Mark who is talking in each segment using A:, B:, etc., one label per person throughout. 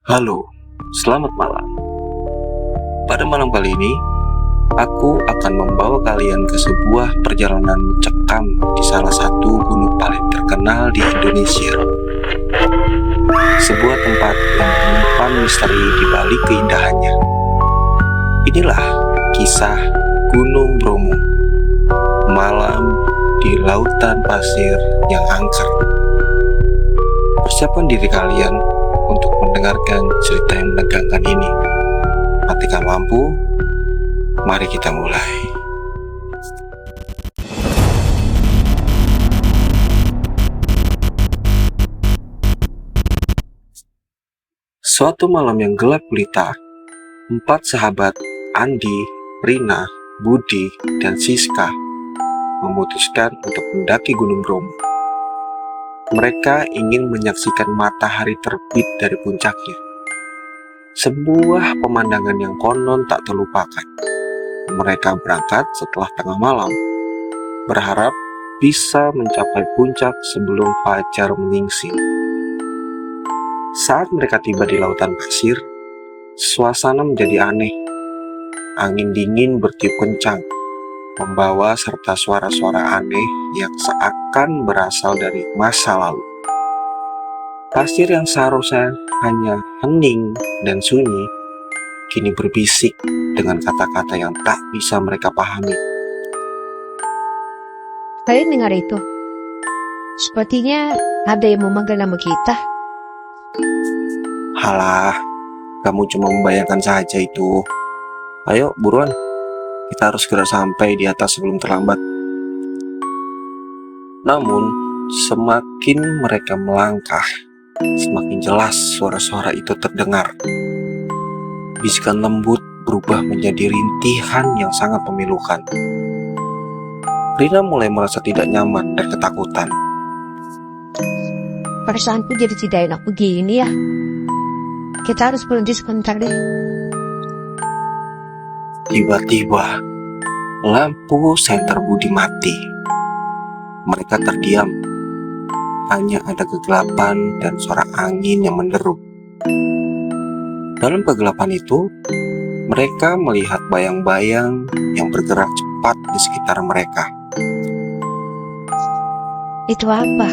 A: Halo, selamat malam. Pada malam kali ini, aku akan membawa kalian ke sebuah perjalanan mencekam di salah satu gunung paling terkenal di Indonesia. Sebuah tempat yang menyimpan misteri di balik keindahannya. Inilah kisah Gunung Bromo. Malam di lautan pasir yang angker. Persiapkan diri kalian untuk mendengarkan cerita yang menegangkan ini. Matikan lampu, mari kita mulai. Suatu malam yang gelap gulita, 4 sahabat Andi, Rina, Budi, dan Siska memutuskan untuk mendaki Gunung Bromo. Mereka ingin menyaksikan matahari terbit dari puncaknya. Sebuah pemandangan yang konon tak terlupakan. Mereka berangkat setelah tengah malam, berharap bisa mencapai puncak sebelum fajar menyingsing. Saat mereka tiba di lautan pasir, suasana menjadi aneh. Angin dingin bertiup kencang, membawa serta suara-suara aneh yang seakan berasal dari masa lalu. Pasir yang seharusnya hanya hening dan sunyi, kini berbisik dengan kata-kata yang tak bisa mereka pahami.
B: Kalian dengar itu? Sepertinya ada yang memanggil nama kita.
A: Halah, kamu cuma membayangkan saja itu. Ayo, buruan. Kita harus segera sampai di atas sebelum terlambat. Namun, semakin mereka melangkah, semakin jelas suara-suara itu terdengar. Bisikan lembut berubah menjadi rintihan yang sangat memilukan. Rina mulai merasa tidak nyaman dan ketakutan.
B: Perasaanku jadi tidak enak begini ya. Kita harus berhenti sebentar deh.
A: Tiba-tiba, lampu senter Budi mati. Mereka terdiam. Hanya ada kegelapan dan suara angin yang menderu. Dalam kegelapan itu, mereka melihat bayang-bayang yang bergerak cepat di sekitar mereka.
B: Itu apa?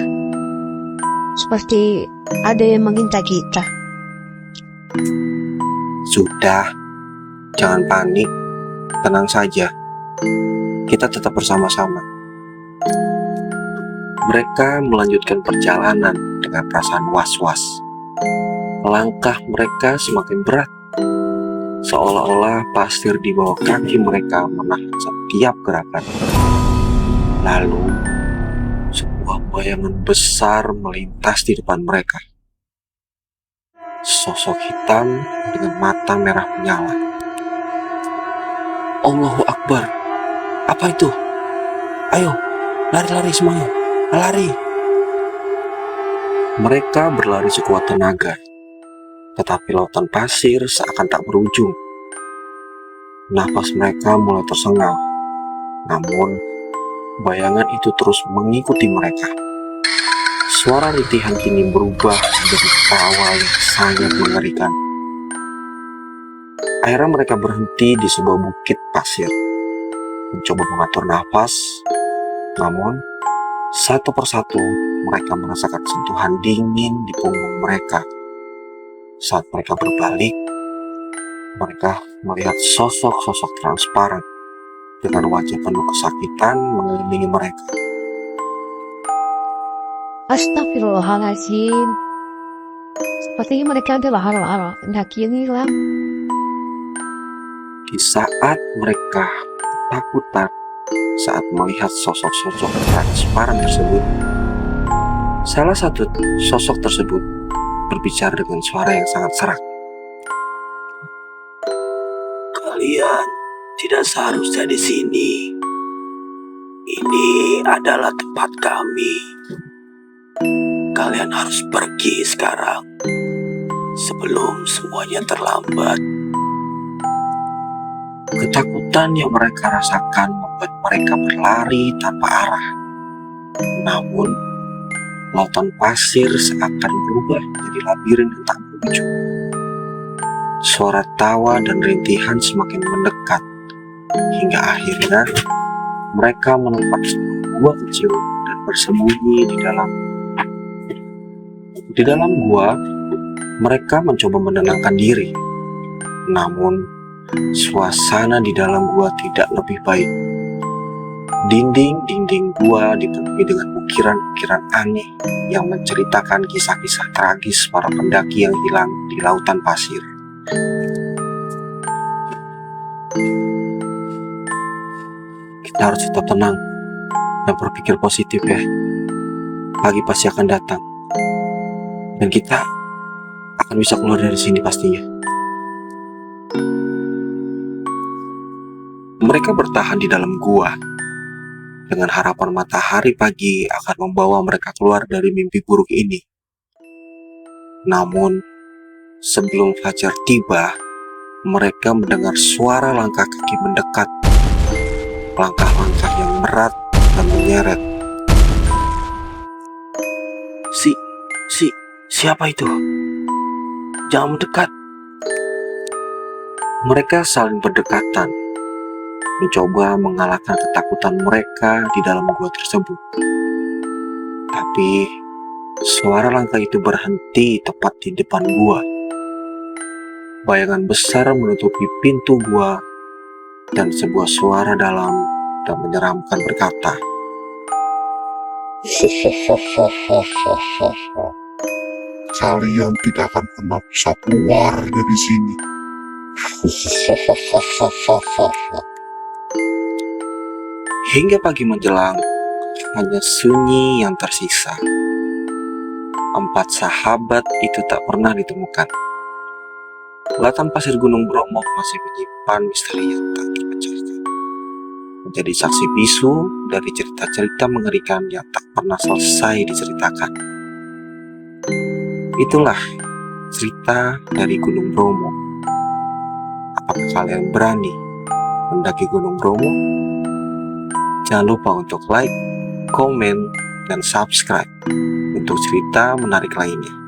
B: Seperti ada yang mengintai kita.
A: Sudah, jangan panik, tenang saja. Kita tetap bersama-sama. Mereka melanjutkan perjalanan dengan perasaan was-was. Langkah mereka semakin berat, seolah-olah pasir di bawah kaki mereka menahan setiap gerakan. Lalu, sebuah bayangan besar melintas di depan mereka. Sosok hitam dengan mata merah menyala. Allahu Akbar, apa itu? Ayo, lari-lari semuanya, lari! Mereka berlari sekuat tenaga, tetapi lautan pasir seakan tak berujung. Nafas mereka mulai tersengal, namun bayangan itu terus mengikuti mereka. Suara rintihan kini berubah menjadi tawa yang sangat mengerikan. Akhirnya mereka berhenti di sebuah bukit pasir, mencoba mengatur nafas. Namun, satu persatu mereka merasakan sentuhan dingin di punggung mereka. Saat mereka berbalik, mereka melihat sosok-sosok transparan dengan wajah penuh kesakitan mengelilingi mereka.
B: Astagfirullahaladzim. Sepertinya mereka adalah hara-hara pendaki yang hilang.
A: Di saat mereka ketakutan saat melihat sosok-sosok transparan tersebut, salah satu sosok tersebut berbicara dengan suara yang sangat serak. Kalian tidak seharusnya di sini. Ini adalah tempat kami. Kalian harus pergi sekarang sebelum semuanya terlambat. Ketakutan yang mereka rasakan membuat mereka berlari tanpa arah. Namun, lautan pasir seakan berubah menjadi labirin yang tak berujung. Suara tawa dan rintihan semakin mendekat, hingga akhirnya mereka menemukan sebuah gua kecil dan bersembunyi di dalam. Di dalam gua, mereka mencoba menenangkan diri. Namun, suasana di dalam gua tidak lebih baik. Dinding-dinding gua dipenuhi dengan ukiran-ukiran aneh yang menceritakan kisah-kisah tragis para pendaki yang hilang di lautan pasir. Kita harus tetap tenang dan berpikir positif ya. Pagi pasti akan datang. Dan kita akan bisa keluar dari sini pastinya. Mereka bertahan di dalam gua dengan harapan matahari pagi akan membawa mereka keluar dari mimpi buruk ini. Namun, sebelum fajar tiba, mereka mendengar suara langkah kaki mendekat. Langkah-langkah yang berat dan menyeret. Siapa itu? Jangan mendekat. Mereka saling berdekatan, mencoba mengalahkan ketakutan mereka di dalam gua tersebut. Tapi, suara langkah itu berhenti tepat di depan gua. Bayangan besar menutupi pintu gua, dan sebuah suara dalam dan menyeramkan berkata,
C: Kalian tidak akan pernah bisa keluar dari sini.
A: hingga pagi menjelang, hanya sunyi yang tersisa. 4 sahabat itu tak pernah ditemukan. Lautan pasir Gunung Bromo masih menyimpan misteri yang tak terpecahkan. Menjadi saksi bisu dari cerita-cerita mengerikan yang tak pernah selesai diceritakan. Itulah cerita dari Gunung Bromo. Apakah kalian berani mendaki Gunung Bromo? Jangan lupa untuk like, komen, dan subscribe untuk cerita menarik lainnya.